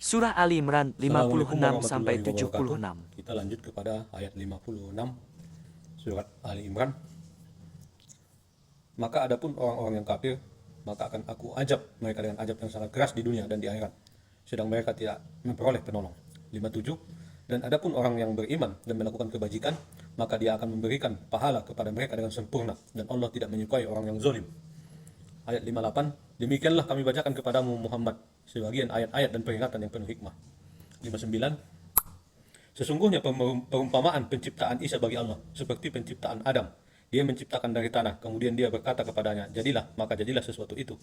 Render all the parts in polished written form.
Surah Ali Imran Assalamualaikum 56-76. warahmatullahi wabarakatuh. Kita lanjut kepada ayat 56 surat Ali Imran. Maka adapun orang-orang yang kafir, maka akan aku ajab mereka dengan ajab yang sangat keras di dunia dan di akhirat, sedang mereka tidak memperoleh penolong. 57. Dan adapun orang yang beriman dan melakukan kebajikan, maka dia akan memberikan pahala kepada mereka dengan sempurna, dan Allah tidak menyukai orang yang zalim. Ayat 58. Demikianlah kami bacakan kepadamu Muhammad sebagian ayat-ayat dan peringatan yang penuh hikmah. 59. Sesungguhnya perumpamaan penciptaan Isa bagi Allah seperti penciptaan Adam. Dia menciptakan dari tanah, kemudian dia berkata kepadanya, jadilah, maka jadilah sesuatu itu.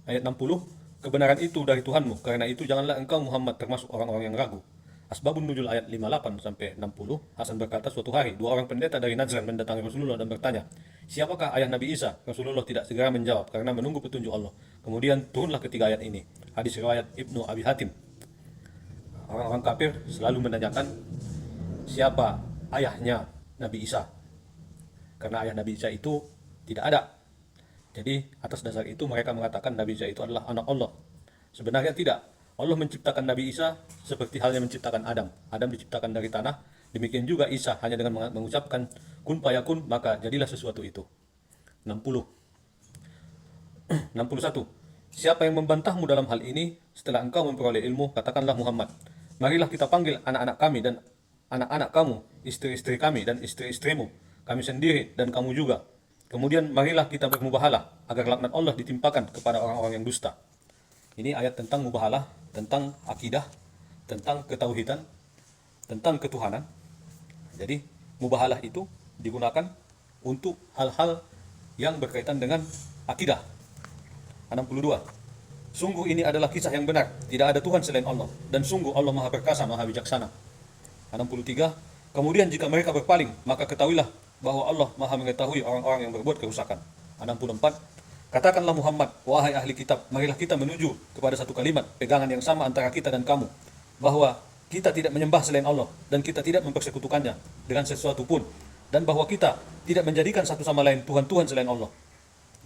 Ayat 60. Kebenaran itu dari Tuhanmu, karena itu janganlah engkau Muhammad termasuk orang-orang yang ragu. Asbabun nuzul ayat 58 sampai 60. Hasan berkata, suatu hari dua orang pendeta dari Najran mendatangi Rasulullah dan bertanya, siapakah ayah Nabi Isa? Rasulullah tidak segera menjawab karena menunggu petunjuk Allah. Kemudian turunlah ketiga ayat ini. Hadis riwayat Ibnu Abi Hatim. Orang-orang kafir selalu menanyakan siapa ayahnya Nabi Isa, karena ayah Nabi Isa itu tidak ada. Jadi atas dasar itu mereka mengatakan Nabi Isa itu adalah anak Allah. Sebenarnya tidak. Allah menciptakan Nabi Isa seperti halnya menciptakan Adam. Adam diciptakan dari tanah. Demikian juga Isa, hanya dengan mengucapkan kun fayakun, maka jadilah sesuatu itu. 60. 61. Siapa yang membantahmu dalam hal ini setelah engkau memperoleh ilmu, katakanlah Muhammad, marilah kita panggil anak-anak kami dan anak-anak kamu, istri-istri kami dan istri-istrimu, kami sendiri dan kamu juga. Kemudian marilah kita bermubahalah agar laknat Allah ditimpakan kepada orang-orang yang dusta. Ini ayat tentang mubahalah, tentang akidah, tentang ketauhidan, tentang ketuhanan. Jadi mubahalah itu digunakan untuk hal-hal yang berkaitan dengan akidah. 62. Sungguh ini adalah kisah yang benar, tidak ada Tuhan selain Allah, dan sungguh Allah Maha Perkasa, Maha Bijaksana. 63. Kemudian jika mereka berpaling, maka ketahuilah bahwa Allah Maha mengetahui orang-orang yang berbuat kerusakan. 64. Katakanlah Muhammad, wahai ahli kitab, marilah kita menuju kepada satu kalimat pegangan yang sama antara kita dan kamu, bahwa kita tidak menyembah selain Allah dan kita tidak mempersekutukannya dengan sesuatu pun, dan bahwa kita tidak menjadikan satu sama lain Tuhan-Tuhan selain Allah.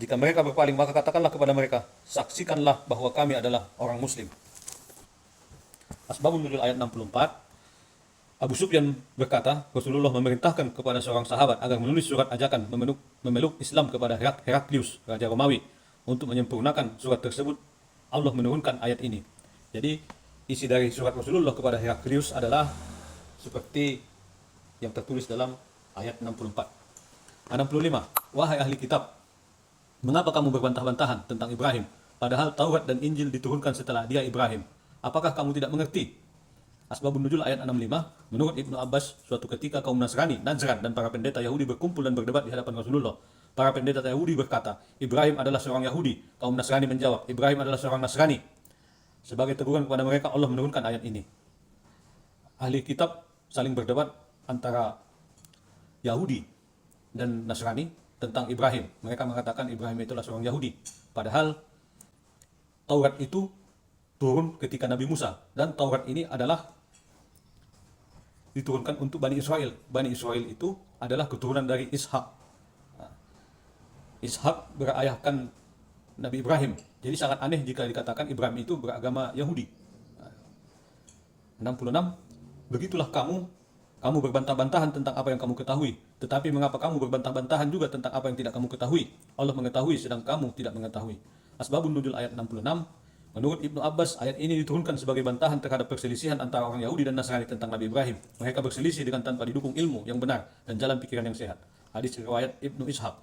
Jika mereka berpaling, maka katakanlah kepada mereka, saksikanlah bahwa kami adalah orang muslim. Asbabun nuzul ayat 64. Abu Sufyan berkata, Rasulullah memerintahkan kepada seorang sahabat agar menulis surat ajakan memeluk Islam kepada Heraklius, Raja Romawi. Untuk menyempurnakan surat tersebut, Allah menurunkan ayat ini. Jadi, isi dari surat Rasulullah kepada Heraklius adalah seperti yang tertulis dalam ayat 64. 65. Wahai ahli kitab, mengapa kamu berbantah-bantahan tentang Ibrahim, padahal Taurat dan Injil diturunkan setelah dia Ibrahim? Apakah kamu tidak mengerti? Asbabun nuzul ayat 65. Menurut Ibnu Abbas, suatu ketika kaum Nasrani, Najran dan para pendeta Yahudi berkumpul dan berdebat di hadapan Rasulullah. Para pendeta Yahudi berkata, Ibrahim adalah seorang Yahudi. Kaum Nasrani menjawab, Ibrahim adalah seorang Nasrani. Sebagai teguran kepada mereka, Allah menurunkan ayat ini. Ahli kitab saling berdebat antara Yahudi dan Nasrani tentang Ibrahim. Mereka mengatakan Ibrahim itulah seorang Yahudi. Padahal Taurat itu turun ketika Nabi Musa. Dan Taurat ini adalah diturunkan untuk Bani Israel. Bani Israel itu adalah keturunan dari Ishak. Ishak berayahkan Nabi Ibrahim. Jadi sangat aneh jika dikatakan Ibrahim itu beragama Yahudi. 66. Begitulah kamu berbantah-bantahan tentang apa yang kamu ketahui. Tetapi mengapa kamu berbantah-bantahan juga tentang apa yang tidak kamu ketahui? Allah mengetahui sedang kamu tidak mengetahui. Asbabun nuzul ayat 66. Menurut Ibnu Abbas, ayat ini diturunkan sebagai bantahan terhadap perselisihan antara orang Yahudi dan Nasrani tentang Nabi Ibrahim. Mereka berselisih dengan tanpa didukung ilmu yang benar dan jalan pikiran yang sehat. Hadis riwayat Ibnu Ishaq.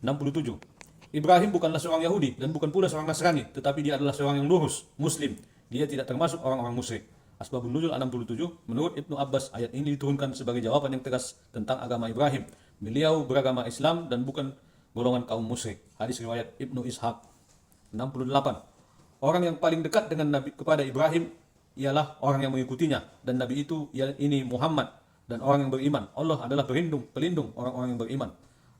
67. Ibrahim bukanlah seorang Yahudi dan bukan pula seorang Nasrani, tetapi dia adalah seorang yang lurus, Muslim. Dia tidak termasuk orang-orang musyrik. Asbabun nuzul 67. Menurut Ibnu Abbas, ayat ini diturunkan sebagai jawaban yang tegas tentang agama Ibrahim. Beliau beragama Islam dan bukan golongan kaum musyrik. Hadis riwayat Ibnu Ishaq. 68. Orang yang paling dekat dengan Nabi kepada Ibrahim ialah orang yang mengikutinya, dan Nabi itu ini Muhammad, dan orang yang beriman. Allah adalah pelindung orang-orang yang beriman.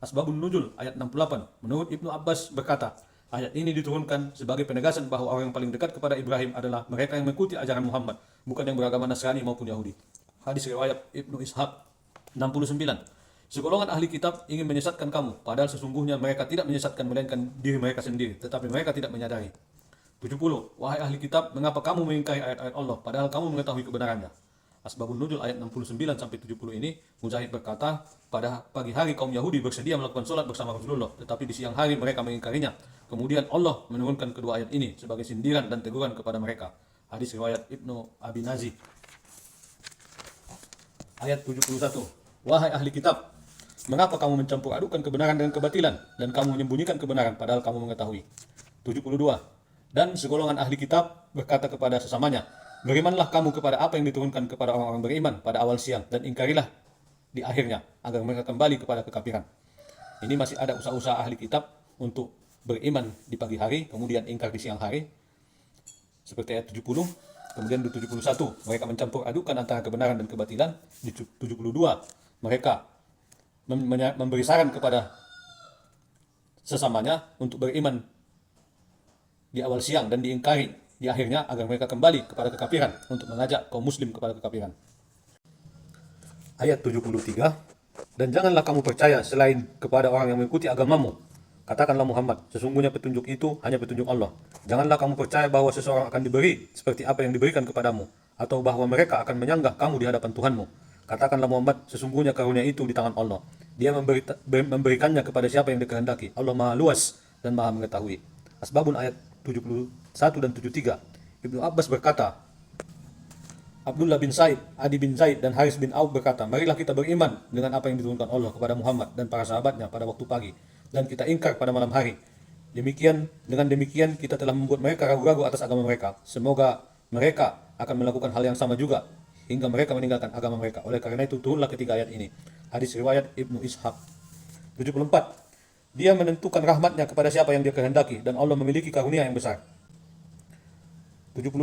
Asbabun nuzul ayat 68. Menurut Ibnu Abbas berkata, ayat ini diturunkan sebagai penegasan bahwa orang yang paling dekat kepada Ibrahim adalah mereka yang mengikuti ajaran Muhammad, bukan yang beragama Nasrani maupun Yahudi. Hadis riwayat Ibnu Ishaq. 69. Segolongan ahli kitab ingin menyesatkan kamu, padahal sesungguhnya mereka tidak menyesatkan melainkan diri mereka sendiri, tetapi mereka tidak menyadari. 70. Wahai ahli kitab, mengapa kamu mengingkari ayat-ayat Allah padahal kamu mengetahui kebenarannya? Asbabun Nuzul ayat 69 sampai 70 ini, Mujahid berkata, pada pagi hari kaum Yahudi bersedia melakukan sholat bersama Rasulullah, tetapi di siang hari mereka mengingkarinya. Kemudian Allah menurunkan kedua ayat ini sebagai sindiran dan teguran kepada mereka. Hadis riwayat Ibnu Abi Nazi. Ayat 71. Wahai ahli kitab, mengapa kamu mencampur adukan kebenaran dengan kebatilan dan kamu menyembunyikan kebenaran padahal kamu mengetahui? 72. Dan segolongan ahli kitab berkata kepada sesamanya, berimanlah kamu kepada apa yang diturunkan kepada orang-orang beriman pada awal siang dan ingkarilah di akhirnya agar mereka kembali kepada kekafiran. Ini masih ada usaha-usaha ahli kitab untuk beriman di pagi hari kemudian ingkar di siang hari. Seperti ayat 70. Kemudian di 71 mereka mencampur adukan antara kebenaran dan kebatilan. Di 72 mereka memberi saran kepada sesamanya untuk beriman di awal siang dan diingkari di akhirnya agar mereka kembali kepada kekafiran, untuk mengajak kaum muslim kepada kekafiran. Ayat 73. Dan janganlah kamu percaya selain kepada orang yang mengikuti agamamu. Katakanlah Muhammad, sesungguhnya petunjuk itu hanya petunjuk Allah. Janganlah kamu percaya bahwa seseorang akan diberi seperti apa yang diberikan kepadamu, atau bahwa mereka akan menyanggah kamu di hadapan Tuhanmu. Katakanlah Muhammad, sesungguhnya karunia itu di tangan Allah. Dia memberikannya kepada siapa yang dikehendaki. Allah Maha Luas dan Maha Mengetahui. Asbabun ayat 71 dan 73. Ibnu Abbas berkata, Abdullah bin Said, Adi bin Zaid, dan Haris bin Auf berkata, marilah kita beriman dengan apa yang diturunkan Allah kepada Muhammad dan para sahabatnya pada waktu pagi, dan kita ingkar pada malam hari. Dengan demikian kita telah membuat mereka ragu-ragu atas agama mereka. Semoga mereka akan melakukan hal yang sama juga hingga mereka meninggalkan agama mereka. Oleh karena itu turunlah ketiga ayat ini. Hadis riwayat Ibnu Ishaq. 74. Dia menentukan rahmatnya kepada siapa yang dia kehendaki dan Allah memiliki karunia yang besar. 75.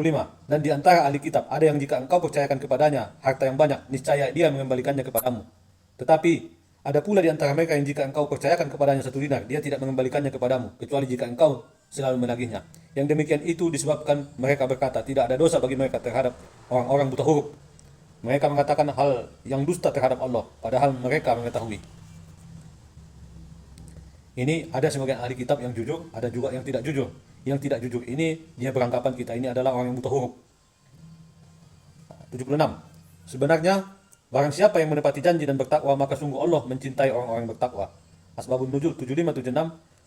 Dan di antara ahli kitab ada yang jika engkau percayakan kepadanya harta yang banyak, niscaya dia mengembalikannya kepadamu. Tetapi ada pula di antara mereka yang jika engkau percayakan kepadanya 1 dinar, dia tidak mengembalikannya kepadamu, kecuali jika engkau selalu menagihnya. Yang demikian itu disebabkan mereka berkata, tidak ada dosa bagi mereka terhadap orang-orang buta huruf. Mereka mengatakan hal yang dusta terhadap Allah, padahal mereka mengetahui. Ini ada sebagian ahli kitab yang jujur, ada juga yang tidak jujur. Yang tidak jujur ini, dia beranggapan kita ini adalah orang yang buta huruf. 76. Sebenarnya, barang siapa yang menepati janji dan bertakwa, maka sungguh Allah mencintai orang-orang yang bertakwa. Asbabun Nuzul 75-76.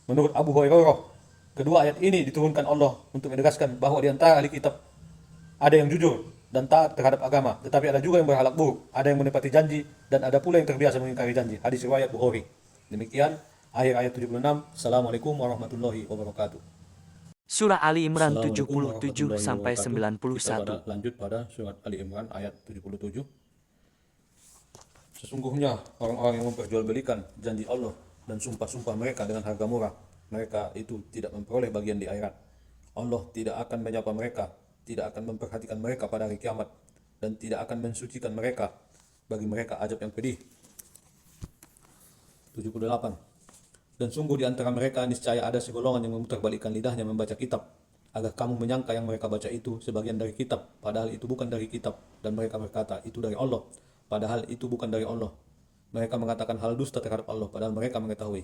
Menurut Abu Hurairah, kedua ayat ini diturunkan Allah untuk menegaskan bahwa di antara ahli kitab ada yang jujur dan taat terhadap agama, tetapi ada juga yang berhalak buruk, ada yang menepati janji, dan ada pula yang terbiasa mengingkari janji. Hadis riwayat Bukhari. Demikian akhir ayat 76. Assalamualaikum warahmatullahi wabarakatuh. Surah Ali Imran Assalamualaikum 77 sampai warahmatullahi wabarakatuh. 91. Kita lanjut pada surat Ali Imran ayat 77. Sesungguhnya orang-orang yang memperjualbelikan janji Allah dan sumpah-sumpah mereka dengan harga murah, mereka itu tidak memperoleh bagian di akhirat. Allah tidak akan menyapa mereka, tidak akan memperhatikan mereka pada hari kiamat, dan tidak akan mensucikan mereka. Bagi mereka azab yang pedih. 78. Dan sungguh di antara mereka niscaya ada segolongan yang memutarbalikkan lidahnya membaca kitab, agar kamu menyangka yang mereka baca itu sebagian dari kitab, padahal itu bukan dari kitab, dan mereka berkata itu dari Allah, padahal itu bukan dari Allah. Mereka mengatakan hal dusta terhadap Allah, padahal mereka mengetahui.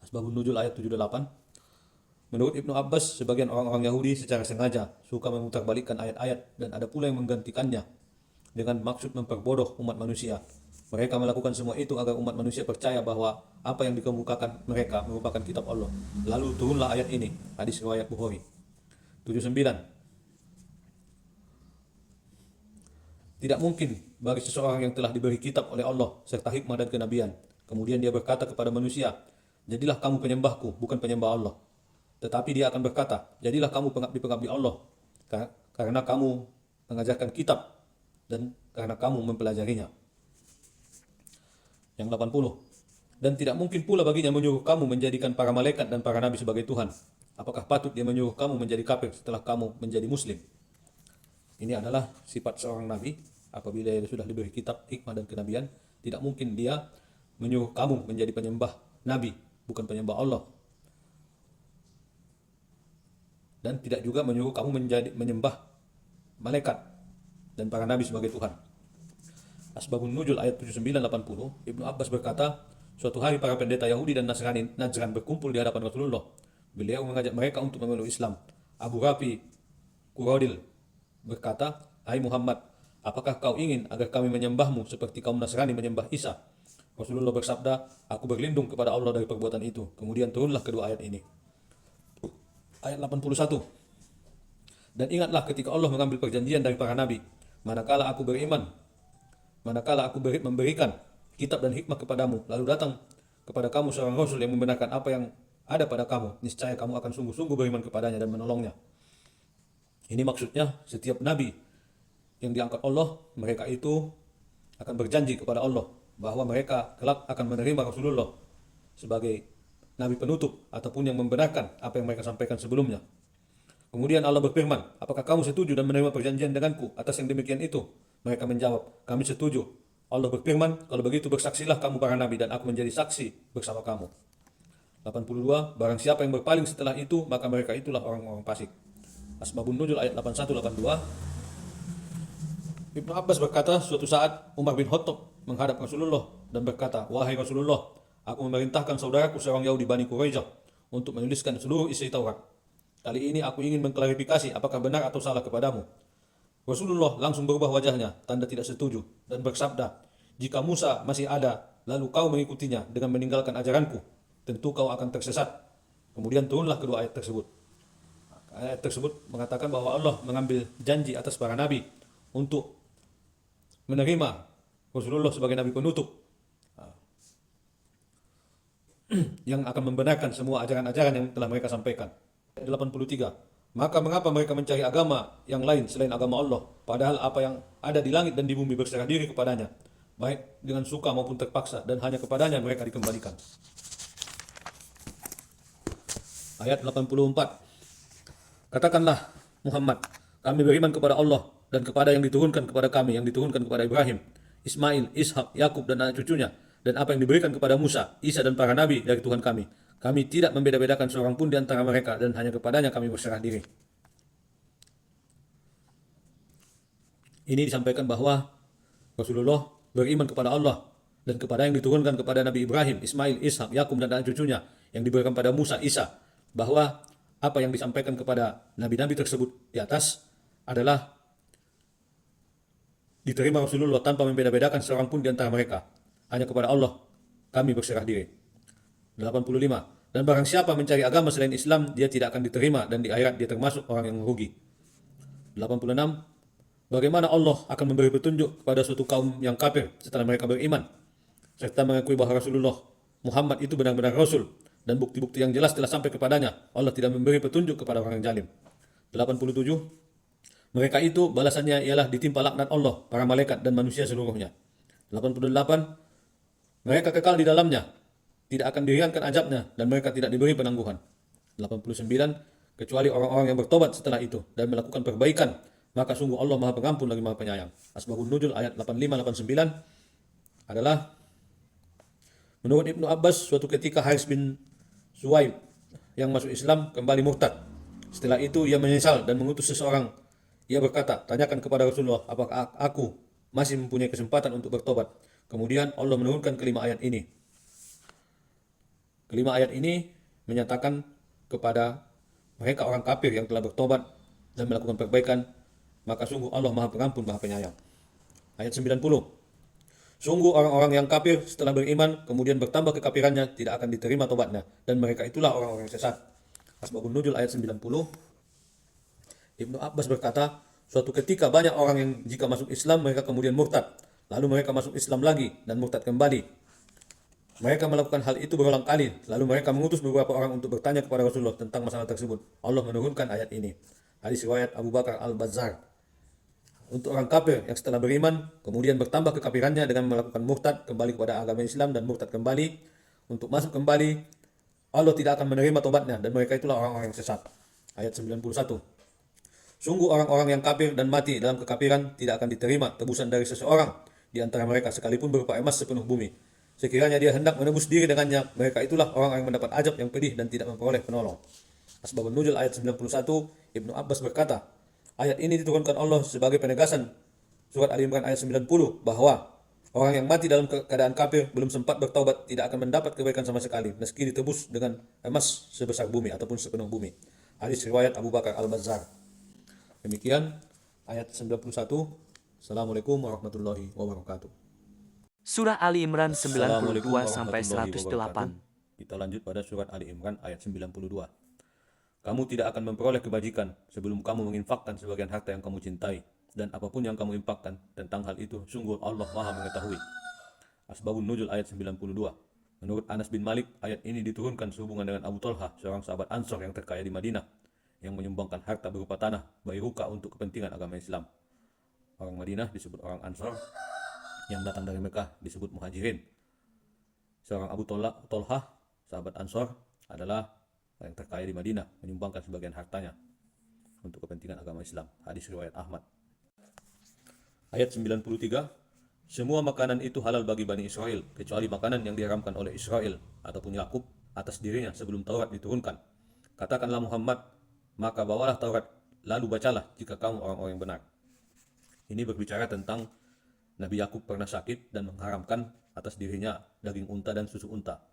Asbabun Nuzul ayat 78. Menurut Ibnu Abbas, sebagian orang-orang Yahudi secara sengaja suka memutarbalikkan ayat-ayat, dan ada pula yang menggantikannya dengan maksud memperbodoh umat manusia. Mereka melakukan semua itu agar umat manusia percaya bahwa apa yang dikemukakan mereka merupakan kitab Allah. Lalu turunlah ayat ini. Hadis riwayat Bukhari. 79. Tidak mungkin bagi seseorang yang telah diberi kitab oleh Allah serta hikmah dan kenabian, kemudian dia berkata kepada manusia, jadilah kamu penyembahku, bukan penyembah Allah. Tetapi dia akan berkata, jadilah kamu pengabdi-pengabdi Allah, karena kamu mengajarkan kitab dan karena kamu mempelajarinya. Yang 80. Dan tidak mungkin pula baginya menyuruh kamu menjadikan para malaikat dan para nabi sebagai Tuhan. Apakah patut dia menyuruh kamu menjadi kafir setelah kamu menjadi muslim? Ini adalah sifat seorang nabi. Apabila dia sudah diberi kitab, hikmah dan kenabian, tidak mungkin dia menyuruh kamu menjadi penyembah nabi, bukan penyembah Allah. Dan tidak juga menyuruh kamu menyembah malaikat dan para nabi sebagai Tuhan. Asbabun Nuzul ayat 79-80. Ibnu Abbas berkata, suatu hari para pendeta Yahudi dan Najran berkumpul di hadapan Rasulullah. Beliau mengajak mereka untuk memeluk Islam. Abu Rafi Kurodil berkata, "Hai Muhammad, apakah kau ingin agar kami menyembahmu seperti kaum Nasrani menyembah Isa?" Rasulullah bersabda, "Aku berlindung kepada Allah dari perbuatan itu." Kemudian turunlah kedua ayat ini. Ayat 81. Dan ingatlah ketika Allah mengambil perjanjian dari para nabi, manakala aku memberikan kitab dan hikmah kepadamu, lalu datang kepada kamu seorang rasul yang membenarkan apa yang ada pada kamu, niscaya kamu akan sungguh-sungguh beriman kepadanya dan menolongnya. Ini maksudnya setiap nabi yang diangkat Allah, mereka itu akan berjanji kepada Allah bahwa mereka kelak akan menerima Rasulullah sebagai nabi penutup ataupun yang membenarkan apa yang mereka sampaikan sebelumnya. Kemudian Allah berfirman, "Apakah kamu setuju dan menerima perjanjian denganku atas yang demikian itu?" Mereka menjawab, "Kami setuju." Allah berfirman, "Kalau begitu bersaksilah kamu para nabi dan aku menjadi saksi bersama kamu." 82. Barang siapa yang berpaling setelah itu, maka mereka itulah orang-orang fasik. Asbabun Nuzul ayat 81-82. Ibnu Abbas berkata, suatu saat Umar bin Khattab menghadap Rasulullah dan berkata, "Wahai Rasulullah, aku memerintahkan saudaraku seorang Yahudi Bani Quraisyah untuk menuliskan seluruh isi Taurat. Kali ini aku ingin mengklarifikasi apakah benar atau salah kepadamu." Rasulullah langsung berubah wajahnya, tanda tidak setuju, dan bersabda, "Jika Musa masih ada, lalu kau mengikutinya dengan meninggalkan ajaranku, tentu kau akan tersesat." Kemudian turunlah kedua ayat tersebut. Ayat tersebut mengatakan bahwa Allah mengambil janji atas para nabi untuk menerima Rasulullah sebagai nabi penutup yang akan membenarkan semua ajaran-ajaran yang telah mereka sampaikan. 83. Maka mengapa mereka mencari agama yang lain selain agama Allah, padahal apa yang ada di langit dan di bumi berserah diri kepadanya, baik dengan suka maupun terpaksa, dan hanya kepadanya mereka dikembalikan. Ayat 84. Katakanlah, Muhammad, kami beriman kepada Allah dan kepada yang diturunkan kepada kami, yang diturunkan kepada Ibrahim, Ismail, Ishak, Yakub dan anak cucunya, dan apa yang diberikan kepada Musa, Isa dan para nabi dari Tuhan kami. Kami tidak membeda-bedakan seorang pun di antara mereka, dan hanya kepadanya kami berserah diri. Ini disampaikan bahwa Rasulullah beriman kepada Allah dan kepada yang diturunkan kepada Nabi Ibrahim, Ismail, Ishak, Yakub dan anak cucunya, yang diberikan pada Musa, Isa, bahwa apa yang disampaikan kepada nabi-nabi tersebut di atas adalah diterima Rasulullah tanpa membeda-bedakan seorang pun di antara mereka. Hanya kepada Allah kami berserah diri. 85. Dan barang siapa mencari agama selain Islam, dia tidak akan diterima, dan di akhirat dia termasuk orang yang merugi. 86. Bagaimana Allah akan memberi petunjuk kepada suatu kaum yang kafir setelah mereka beriman, serta mengakui bahwa Rasulullah Muhammad itu benar-benar Rasul, dan bukti-bukti yang jelas telah sampai kepadanya. Allah tidak memberi petunjuk kepada orang yang zalim. 87. Mereka itu balasannya ialah ditimpa laknat Allah, para malaikat dan manusia seluruhnya. 88. Mereka kekal di dalamnya, tidak akan diringankan azabnya, dan mereka tidak diberi penangguhan. 89. Kecuali orang-orang yang bertobat setelah itu dan melakukan perbaikan, maka sungguh Allah Maha Pengampun lagi Maha Penyayang. Asbabun Nuzul ayat 85-89 adalah, menurut Ibnu Abbas, suatu ketika Haris bin Suwaib yang masuk Islam kembali murtad. Setelah itu ia menyesal dan mengutus seseorang. Ia berkata, "Tanyakan kepada Rasulullah, apakah aku masih mempunyai kesempatan untuk bertobat?" Kemudian Allah menurunkan kelima ayat ini. Kelima ayat ini menyatakan kepada mereka orang kafir yang telah bertobat dan melakukan perbaikan, maka sungguh Allah Maha Pengampun, Maha Penyayang. Ayat 90. Sungguh orang-orang yang kafir setelah beriman kemudian bertambah kekafirannya tidak akan diterima tobatnya, dan mereka itulah orang-orang yang sesat. Asbabun Nuzul ayat 90. Ibnu Abbas berkata, suatu ketika banyak orang yang jika masuk Islam mereka kemudian murtad, lalu mereka masuk Islam lagi dan murtad kembali. Mereka melakukan hal itu berulang kali, lalu mereka mengutus beberapa orang untuk bertanya kepada Rasulullah tentang masalah tersebut. Allah menurunkan ayat ini. Hadis riwayat Abu Bakar Al-Bazzar. Untuk orang kafir yang setelah beriman kemudian bertambah kekafirannya dengan melakukan murtad kembali kepada agama Islam dan murtad kembali untuk masuk kembali, Allah tidak akan menerima tobatnya, dan mereka itulah orang-orang yang sesat. Ayat 91. Sungguh orang-orang yang kafir dan mati dalam kekafiran tidak akan diterima tebusan dari seseorang di antara mereka sekalipun berupa emas sepenuh bumi. Sekiranya dia hendak menebus diri dengannya, mereka itulah orang yang mendapat azab yang pedih dan tidak memperoleh penolong. Asbabun Nuzul ayat 91. Ibnu Abbas berkata, ayat ini diturunkan Allah sebagai penegasan surat Ali Imran ayat 90 bahwa orang yang mati dalam keadaan kafir belum sempat bertaubat tidak akan mendapat kebaikan sama sekali meski ditebus dengan emas sebesar bumi ataupun sepenuh bumi. Hadis riwayat Abu Bakar Al-Bazzar. Demikian ayat 91. Assalamualaikum warahmatullahi wabarakatuh. Surah Ali Imran 92 Assalamualaikum sampai warahmatullahi 108. wabarakatuh. Kita lanjut pada surat Ali Imran ayat 92. Kamu tidak akan memperoleh kebajikan sebelum kamu menginfakkan sebagian harta yang kamu cintai, dan apapun yang kamu infakkan tentang hal itu sungguh Allah Maha mengetahui. Asbabun Nuzul ayat 92. Menurut Anas bin Malik, ayat ini diturunkan sehubungan dengan Abu Talha, seorang sahabat Ansor yang terkaya di Madinah, yang menyumbangkan harta berupa tanah bayruka untuk kepentingan agama Islam. Orang Madinah disebut orang Ansor, yang datang dari Mekah disebut Muhajirin. Seorang Abu Talha, sahabat Ansor, adalah yang terkaya di Madinah, menyumbangkan sebagian hartanya untuk kepentingan agama Islam. Hadis riwayat Ahmad. Ayat 93. Semua makanan itu halal bagi Bani Israel, kecuali makanan yang diharamkan oleh Israel ataupun Yakub atas dirinya sebelum Taurat diturunkan. Katakanlah Muhammad, maka bawalah Taurat, lalu bacalah jika kamu orang-orang yang benar. Ini berbicara tentang Nabi Yakub pernah sakit dan mengharamkan atas dirinya daging unta dan susu unta.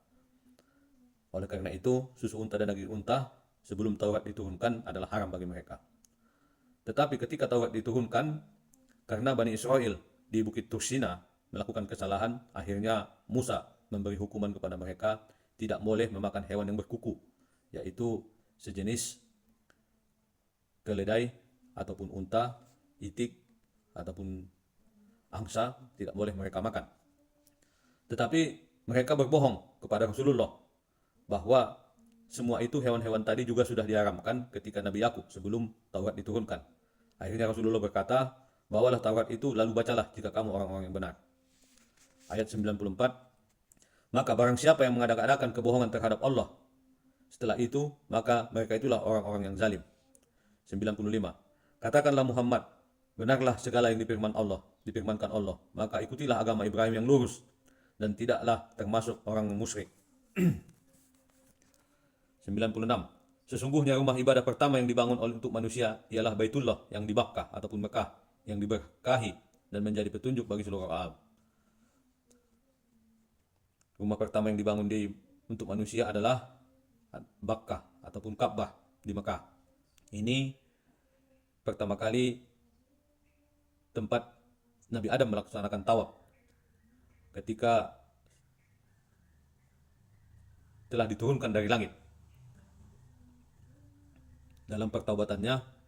Oleh karena itu, susu unta dan daging unta sebelum Taurat diturunkan adalah haram bagi mereka. Tetapi ketika Taurat diturunkan, karena Bani Israel di Bukit Tursina melakukan kesalahan, akhirnya Musa memberi hukuman kepada mereka tidak boleh memakan hewan yang berkuku, yaitu sejenis keledai ataupun unta, itik ataupun angsa, tidak boleh mereka makan. Tetapi mereka berbohong kepada Rasulullah bahwa semua itu hewan-hewan tadi juga sudah diharamkan ketika Nabi Yakub sebelum Taurat diturunkan. Akhirnya Rasulullah berkata, bawalah Taurat itu lalu bacalah jika kamu orang-orang yang benar. Ayat 94. Maka barang siapa yang mengadakan kebohongan terhadap Allah, setelah itu maka mereka itulah orang-orang yang zalim. 95. Katakanlah Muhammad, benarlah segala yang difirmankan Allah, maka ikutilah agama Ibrahim yang lurus dan tidaklah termasuk orang musyrik. 96. Sesungguhnya rumah ibadah pertama yang dibangun untuk manusia ialah Baitullah yang di Makkah ataupun Mekah, yang diberkahi dan menjadi petunjuk bagi seluruh alam. Rumah pertama yang dibangun untuk manusia adalah Makkah ataupun Ka'bah di Mekah. Ini pertama kali tempat Nabi Adam melaksanakan tawaf ketika telah diturunkan dari langit. Dalam pertaubatannya,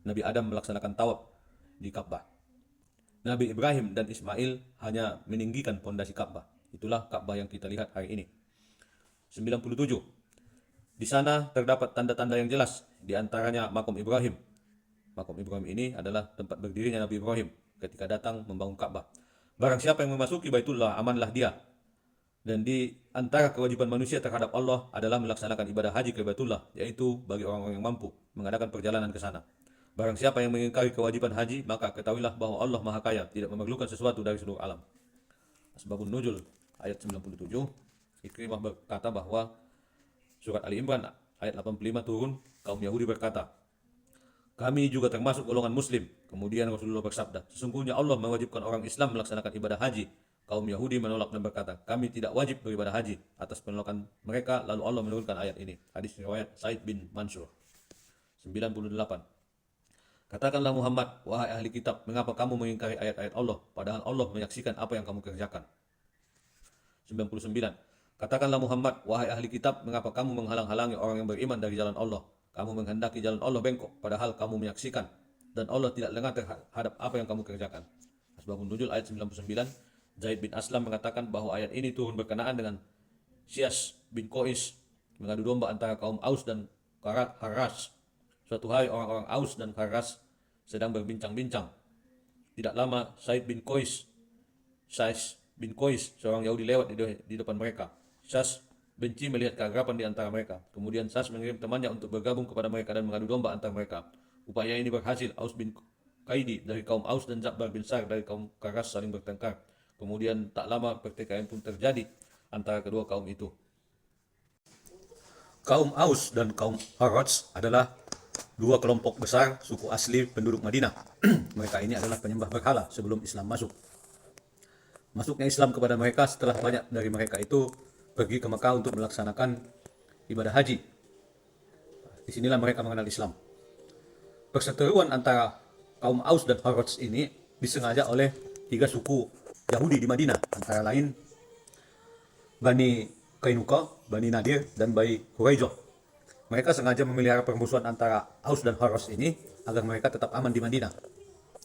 Nabi Adam melaksanakan tawaf di Ka'bah. Nabi Ibrahim dan Ismail hanya meninggikan pondasi Ka'bah. Itulah Ka'bah yang kita lihat hari ini. 97. Di sana terdapat tanda-tanda yang jelas, di antaranya makom Ibrahim. Makom Ibrahim ini adalah tempat berdirinya Nabi Ibrahim ketika datang membangun Ka'bah. Barang siapa yang memasuki Baitullah, amanlah dia. Dan di antara kewajiban manusia terhadap Allah adalah melaksanakan ibadah haji ke Baitullah, yaitu bagi orang-orang yang mampu mengadakan perjalanan ke sana. Barang siapa yang mengingkari kewajiban haji, maka ketahuilah bahwa Allah Maha Kaya, tidak memerlukan sesuatu dari seluruh alam. Asbabun Nuzul ayat 97. Ikrimah berkata bahwa surat Ali Imran ayat 85 turun, kaum Yahudi berkata, kami juga termasuk golongan muslim. Kemudian Rasulullah bersabda, sesungguhnya Allah mewajibkan orang Islam melaksanakan ibadah haji. Kaum Yahudi menolak dan berkata, kami tidak wajib beribadah haji. Atas penolakan mereka, lalu Allah menurunkan ayat ini. Hadis riwayat Said bin Mansur. 98. Katakanlah Muhammad, wahai ahli kitab, mengapa kamu mengingkari ayat-ayat Allah, padahal Allah menyaksikan apa yang kamu kerjakan. 99. Katakanlah Muhammad, wahai ahli kitab, mengapa kamu menghalang-halangi orang yang beriman dari jalan Allah? Kamu menghendaki jalan Allah bengkok, padahal kamu menyaksikan, dan Allah tidak lengah terhadap apa yang kamu kerjakan. Asbabun Nuzul ayat 99. Zaid bin Aslam mengatakan bahwa ayat ini turun berkenaan dengan Syas bin Qais mengadu domba antara kaum Aus dan Kharas. Suatu hari orang-orang Aus dan Kharas sedang berbincang-bincang. Tidak lama Syas bin Qais, seorang Yahudi lewat di depan mereka. Syas benci melihat keakraban di antara mereka. Kemudian Syas mengirim temannya untuk bergabung kepada mereka dan mengadu domba antara mereka. Upaya ini berhasil. Aus bin Qaidi dari kaum Aus dan Ja'bar bin Sar dari kaum Kharas saling bertengkar. Kemudian tak lama pertikaian pun terjadi antara kedua kaum itu. Kaum Aus dan kaum Kharas adalah dua kelompok besar suku asli penduduk Madinah. Mereka ini adalah penyembah berhala sebelum Islam masuk. Masuknya Islam kepada mereka setelah banyak dari mereka itu pergi ke Mekah untuk melaksanakan ibadah haji. Disinilah mereka mengenal Islam. Perseteruan antara kaum Aus dan Khazraj ini disengaja oleh 3 suku Yahudi di Madinah, antara lain Bani Kainuka, Bani Nadir, dan Bani Quraisyah. Mereka sengaja memelihara permusuhan antara Aus dan Khazraj ini agar mereka tetap aman di Madinah.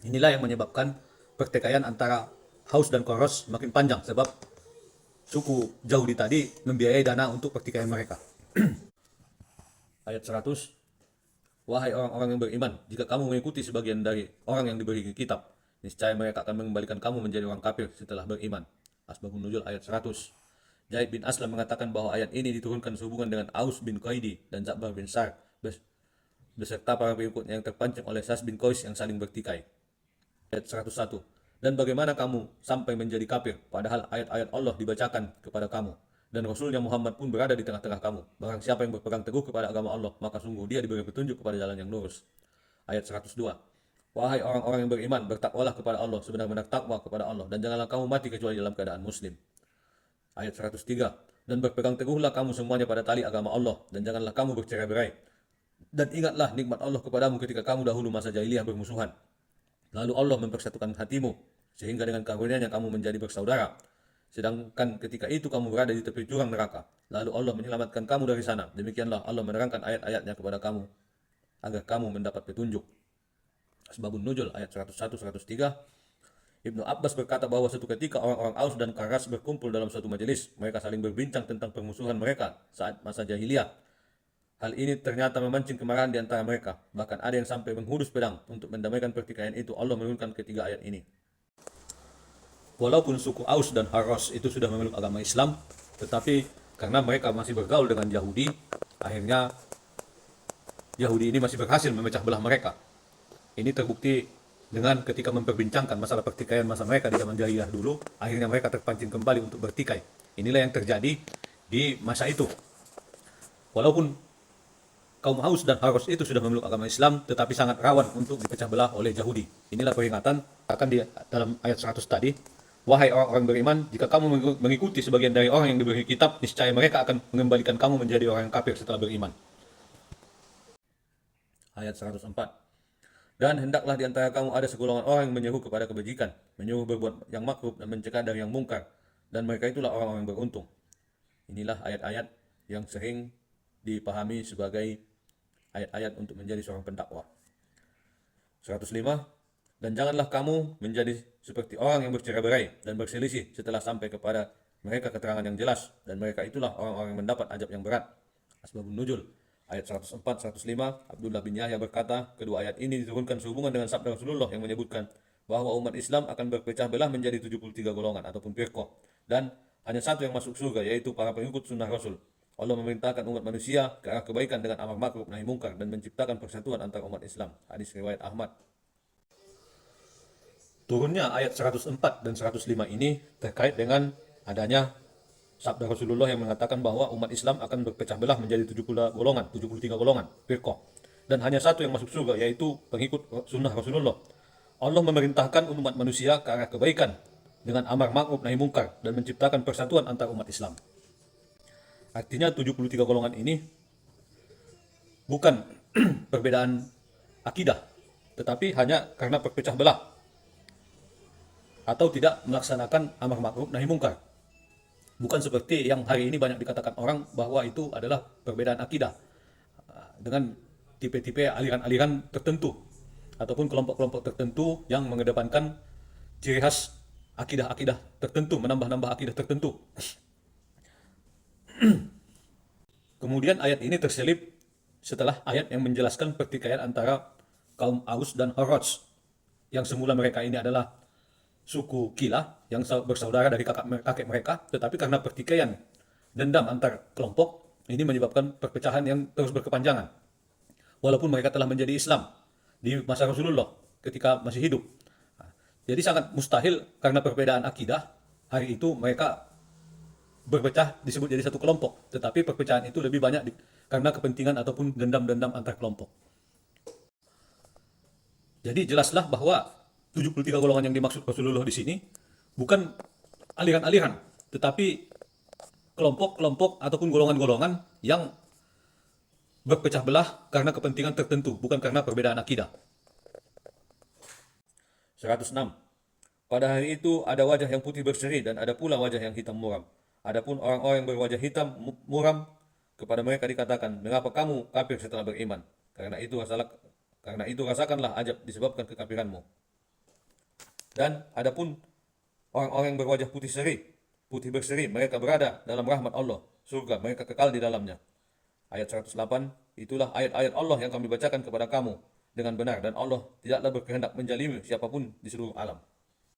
Inilah yang menyebabkan pertikaian antara Aus dan Khazraj makin panjang, sebab suku Yahudi tadi membiayai dana untuk pertikaian mereka. Ayat 100. Wahai orang-orang yang beriman, jika kamu mengikuti sebagian dari orang yang diberi kitab, niscaya mereka akan mengembalikan kamu menjadi orang kafir setelah beriman. Asbabun Nuzul ayat 100. Zaid bin Aslam mengatakan bahwa ayat ini diturunkan sehubungan dengan Aus bin Qaidi dan Ja'bar bin Sar beserta para pengikutnya yang terpancing oleh Sas bin Qais yang saling bertikai. Ayat 101. Dan bagaimana kamu sampai menjadi kafir, padahal ayat-ayat Allah dibacakan kepada kamu, dan Rasulnya Muhammad pun berada di tengah-tengah kamu. Barang siapa yang berpegang teguh kepada agama Allah, maka sungguh dia diberi petunjuk kepada jalan yang lurus. Ayat 102. Wahai orang-orang yang beriman, bertakwalah kepada Allah sebenar-benar takwa kepada Allah, dan janganlah kamu mati kecuali dalam keadaan muslim. Ayat 103. Dan berpegang teguhlah kamu semuanya pada tali agama Allah, dan janganlah kamu bercerai-berai. Dan ingatlah nikmat Allah kepadamu ketika kamu dahulu masa jahiliyah bermusuhan. Lalu Allah mempersatukan hatimu, sehingga dengan karunia-Nya kamu menjadi bersaudara. Sedangkan ketika itu kamu berada di tepi jurang neraka. Lalu Allah menyelamatkan kamu dari sana. Demikianlah Allah menerangkan ayat-ayatnya kepada kamu, agar kamu mendapat petunjuk. Asbabun Nuzul ayat 101-103. Ibnu Abbas berkata bahwa suatu ketika orang-orang Aus dan Khazraj berkumpul dalam suatu majelis. Mereka saling berbincang tentang permusuhan mereka saat masa jahiliyah. Hal ini ternyata memancing kemarahan di antara mereka. Bahkan ada yang sampai menghunus pedang untuk mendamaikan pertikaian itu. Allah menurunkan ketiga ayat ini. Walaupun suku Aus dan Khazraj itu sudah memeluk agama Islam, tetapi karena mereka masih bergaul dengan Yahudi, akhirnya Yahudi ini masih berhasil memecah belah mereka. Ini terbukti dengan ketika memperbincangkan masalah pertikaian masa mereka di zaman jahiliyah dulu, akhirnya mereka terpancing kembali untuk bertikai. Inilah yang terjadi di masa itu. Walaupun kaum Aus dan Khazraj itu sudah memeluk agama Islam, tetapi sangat rawan untuk dipecah belah oleh Yahudi. Inilah peringatan akan di dalam ayat 100 tadi. Wahai orang-orang beriman, jika kamu mengikuti sebagian dari orang yang diberi kitab, niscaya mereka akan mengembalikan kamu menjadi orang yang kafir setelah beriman. Ayat 104. Dan hendaklah di antara kamu ada segolongan orang yang menyeru kepada kebajikan, menyuruh berbuat yang makruf dan mencegah dari yang mungkar, dan mereka itulah orang-orang yang beruntung. Inilah ayat-ayat yang sering dipahami sebagai ayat-ayat untuk menjadi seorang pendakwa. 105. Dan janganlah kamu menjadi seperti orang yang bercerai-berai dan berselisih setelah sampai kepada mereka keterangan yang jelas, dan mereka itulah orang-orang yang mendapat azab yang berat. Asbabun Nuzul ayat 104-105. Abdullah bin Yahya berkata, kedua ayat ini diturunkan sehubungan dengan sabda Rasulullah yang menyebutkan bahwa umat Islam akan berpecah belah menjadi 73 golongan ataupun firqah, dan hanya satu yang masuk surga, yaitu para pengikut sunnah Rasul. Allah memerintahkan umat manusia ke arah kebaikan dengan amar ma'ruf nahi mungkar dan menciptakan persatuan antara umat Islam. Hadis riwayat Ahmad. Turunnya ayat 104 dan 105 ini terkait dengan adanya sabda Rasulullah yang mengatakan bahwa umat Islam akan berpecah belah menjadi 73 golongan, firqah. Dan hanya satu yang masuk surga, yaitu pengikut sunnah Rasulullah. Allah memerintahkan umat manusia ke arah kebaikan dengan amar ma'ruf nahi mungkar dan menciptakan persatuan antar umat Islam. Artinya 73 golongan ini bukan perbedaan akidah, tetapi hanya karena berpecah belah atau tidak melaksanakan amar ma'ruf nahi mungkar. Bukan seperti yang hari ini banyak dikatakan orang bahwa itu adalah perbedaan akidah dengan tipe-tipe aliran-aliran tertentu ataupun kelompok-kelompok tertentu yang mengedepankan ciri khas akidah-akidah tertentu, menambah-nambah akidah tertentu. Kemudian ayat ini terselip setelah ayat yang menjelaskan pertikaian antara kaum Aus dan Khazraj, yang semula mereka ini adalah suku Kilah yang bersaudara dari kakek mereka, tetapi karena pertikaian dendam antar kelompok ini menyebabkan perpecahan yang terus berkepanjangan. Walaupun mereka telah menjadi Islam di masa Rasulullah ketika masih hidup. Jadi sangat mustahil karena perbedaan akidah hari itu mereka berpecah disebut jadi satu kelompok, tetapi perpecahan itu lebih banyak karena kepentingan ataupun dendam-dendam antar kelompok. Jadi jelaslah bahwa 73 golongan yang dimaksud Rasulullah di sini bukan aliran-aliran, tetapi kelompok-kelompok ataupun golongan-golongan yang berpecah belah karena kepentingan tertentu, bukan karena perbedaan akidah. 106. Pada hari itu ada wajah yang putih berseri dan ada pula wajah yang hitam muram. Adapun orang-orang yang berwajah hitam muram, kepada mereka dikatakan, mengapa kamu kafir setelah beriman? Karena itu rasakanlah ajab disebabkan kekafiranmu. Dan adapun orang-orang yang berwajah putih berseri, mereka berada dalam rahmat Allah, surga, mereka kekal di dalamnya. Ayat 108, itulah ayat-ayat Allah yang kami bacakan kepada kamu dengan benar, dan Allah tidaklah berkehendak menjalimi siapapun di seluruh alam.